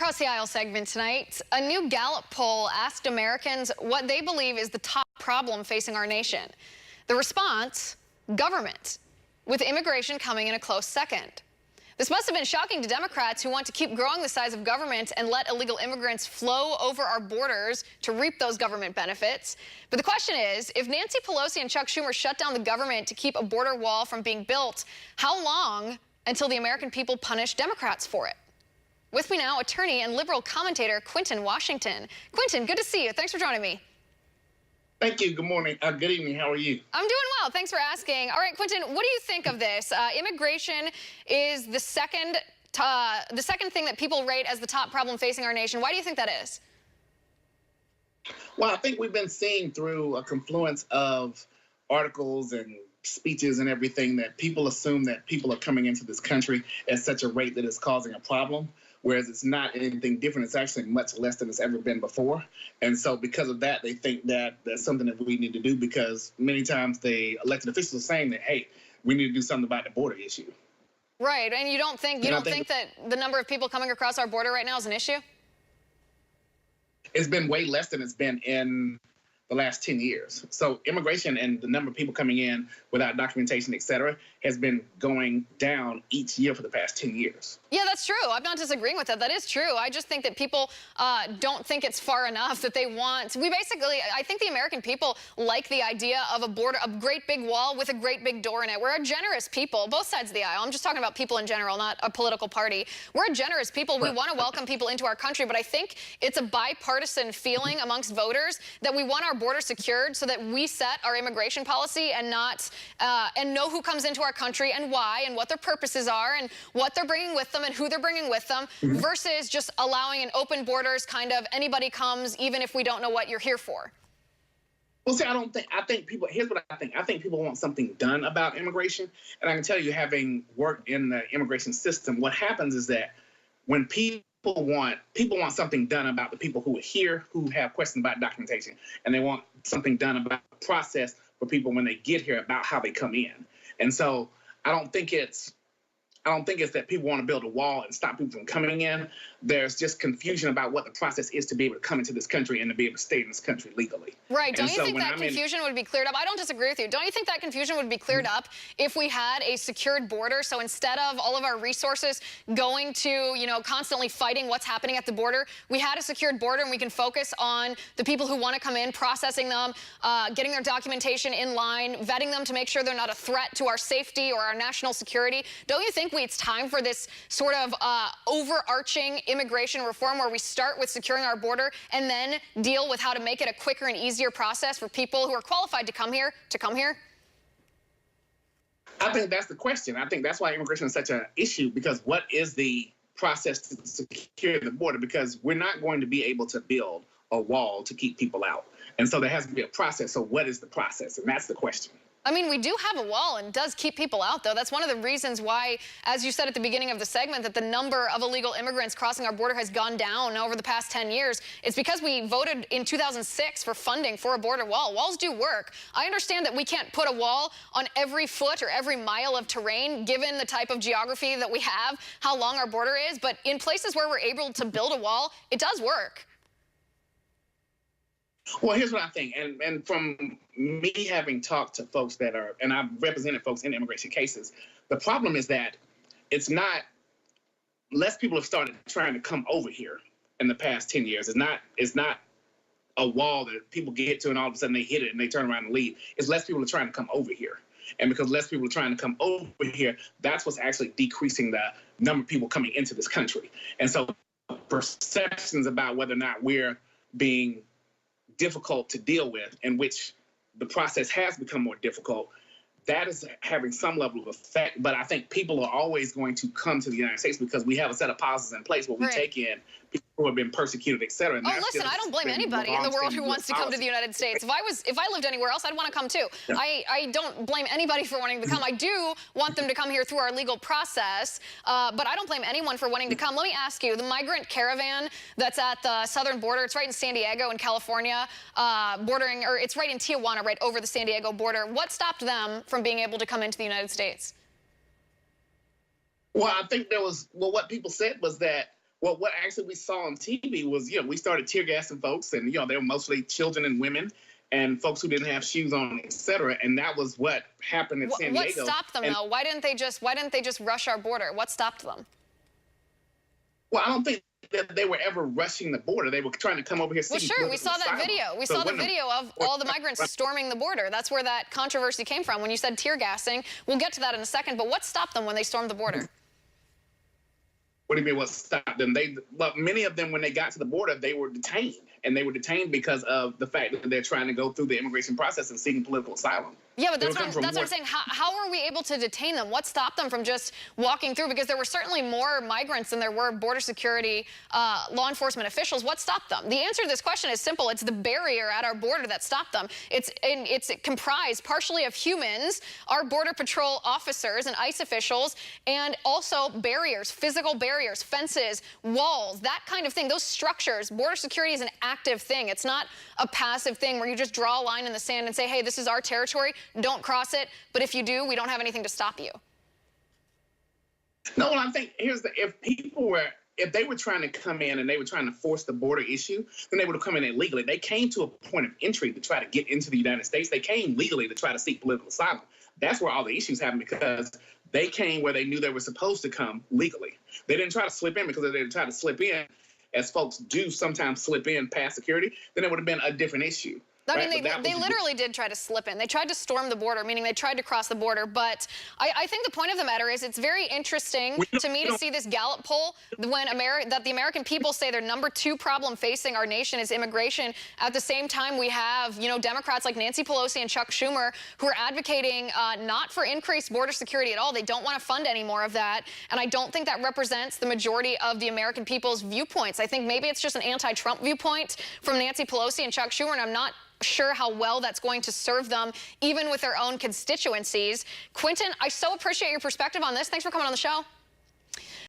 Across the Aisle segment tonight, a new Gallup poll asked Americans what they believe is the top problem facing our nation. The response, government, with immigration coming in a close second. This must have been shocking to Democrats who want to keep growing the size of government and let illegal immigrants flow over our borders to reap those government benefits. But the question is, if Nancy Pelosi and Chuck Schumer shut down the government to keep a border wall from being built, how long until the American people punish Democrats for it? With me now, attorney and liberal commentator Quinton Washington. Quinton, good to see you. Thanks for joining me. Thank you. Good morning. Good evening. How are you? I'm doing well. Thanks for asking. All right, Quinton, what do you think of this? Immigration is the second thing that people rate as the top problem facing our nation. Why do you think that is? Well, I think we've been seeing through a confluence of articles and speeches and everything that people assume that people are coming into this country at such a rate that it's causing a problem, whereas it's not anything different. It's actually much less than it's ever been before. And so because of that, they think that that's something that we need to do, because many times the elected officials are saying that, hey, we need to do something about the border issue. Right. And you don't think that the number of people coming across our border right now is an issue? It's been way less than it's been in the last 10 years. So immigration and the number of people coming in without documentation, et cetera, has been going down each year for the past 10 years. Yeah, that's true. I'm not disagreeing with that. That is true. I just think that people don't think it's far enough, that they want. I think the American people like the idea of a border, a great big wall with a great big door in it. We're a generous people, both sides of the aisle. I'm just talking about people in general, not a political party. We're a generous people. We want to welcome people into our country, but I think it's a bipartisan feeling amongst voters that we want our border secured so that we set our immigration policy and know who comes into our country and why and what their purposes are and what they're bringing with them and who they're bringing with them, versus just allowing an open borders kind of anybody comes even if we don't know what you're here for. Well, see, I think people, here's what I think. I think people want something done about immigration. And I can tell you, having worked in the immigration system, what happens is that when people want something done about the people who are here, who have questions about documentation, and they want something done about the process for people when they get here about how they come in. And so I don't think it's that people want to build a wall and stop people from coming in. There's just confusion about what the process is to be able to come into this country and to be able to stay in this country legally. Right. Don't you think that confusion would be cleared up? I don't disagree with you. Don't you think that confusion would be cleared up if we had a secured border? So instead of all of our resources going to, constantly fighting what's happening at the border, we had a secured border and we can focus on the people who want to come in, processing them, getting their documentation in line, vetting them to make sure they're not a threat to our safety or our national security. Don't you think it's time for this sort of overarching immigration reform where we start with securing our border and then deal with how to make it a quicker and easier process for people who are qualified to come here to come here? I think that's the question. I think that's why immigration is such an issue, because what is the process to secure the border? Because we're not going to be able to build a wall to keep people out. And so there has to be a process. So what is the process? And that's the question. I mean, we do have a wall, and it does keep people out, though. That's one of the reasons why, as you said at the beginning of the segment, that the number of illegal immigrants crossing our border has gone down over the past 10 years. It's because we voted in 2006 for funding for a border wall. Walls do work. I understand that we can't put a wall on every foot or every mile of terrain, given the type of geography that we have, how long our border is, but in places where we're able to build a wall, it does work. Well, here's what I think, and from me having talked to folks that are, and I've represented folks in immigration cases, the problem is that it's not, less people have started trying to come over here in the past 10 years. It's not a wall that people get to and all of a sudden they hit it and they turn around and leave. It's less people are trying to come over here. And because less people are trying to come over here, that's what's actually decreasing the number of people coming into this country. And so perceptions about whether or not we're being difficult to deal with, in which the process has become more difficult, that is having some level of effect. But I think people are always going to come to the United States because we have a set of policies in place where we take in people who have been persecuted, et cetera. Oh, listen, I don't blame anybody in the world who wants to come to the United States. If I lived anywhere else, I'd want to come too. Yeah. I don't blame anybody for wanting to come. I do want them to come here through our legal process, but I don't blame anyone for wanting to come. Let me ask you, the migrant caravan that's at the southern border, it's right in San Diego in California, it's right in Tijuana, right over the San Diego border. What stopped them from being able to come into the United States? Well, I think what people said was that Well, what actually we saw on TV was, we started tear gassing folks, and they were mostly children and women and folks who didn't have shoes on, et cetera. And that was what happened in San Diego. What stopped them, though? Why didn't they just rush our border? What stopped them? Well, I don't think that they were ever rushing the border. They were trying to come over here. Well, sure, we saw that video. We saw the video of all the migrants storming the border. That's where that controversy came from. When you said tear gassing, we'll get to that in a second. But what stopped them when they stormed the border? What do you mean what stopped them? Many of them, when they got to the border, they were detained. And they were detained because of the fact that they're trying to go through the immigration process and seeking political asylum. Yeah, but that's what I'm saying. How are we able to detain them? What stopped them from just walking through? Because there were certainly more migrants than there were border security law enforcement officials. What stopped them? The answer to this question is simple. It's the barrier at our border that stopped them. It's comprised partially of humans, our Border Patrol officers and ICE officials, and also barriers, physical barriers, fences, walls, that kind of thing. Those structures. Border security is an active thing. It's not a passive thing where you just draw a line in the sand and say, hey, this is our territory. Don't cross it. But if you do, we don't have anything to stop you. No, I think if they were trying to come in and they were trying to force the border issue, then they would have come in illegally. They came to a point of entry to try to get into the United States. They came legally to try to seek political asylum. That's where all the issues happen, because they came where they knew they were supposed to come legally. They didn't try to slip in, because if they didn't try to slip in, as folks do sometimes slip in past security, then it would have been a different issue. I mean, they literally did try to slip in. They tried to storm the border, meaning they tried to cross the border. But I think the point of the matter is it's very interesting to me to see this Gallup poll that the American people say their #2 problem facing our nation is immigration. At the same time, we have, Democrats like Nancy Pelosi and Chuck Schumer who are advocating not for increased border security at all. They don't want to fund any more of that. And I don't think that represents the majority of the American people's viewpoints. I think maybe it's just an anti-Trump viewpoint from Nancy Pelosi and Chuck Schumer, and I'm not sure how well that's going to serve them, even with their own constituencies. Quinton, I so appreciate your perspective on this. Thanks for coming on the show.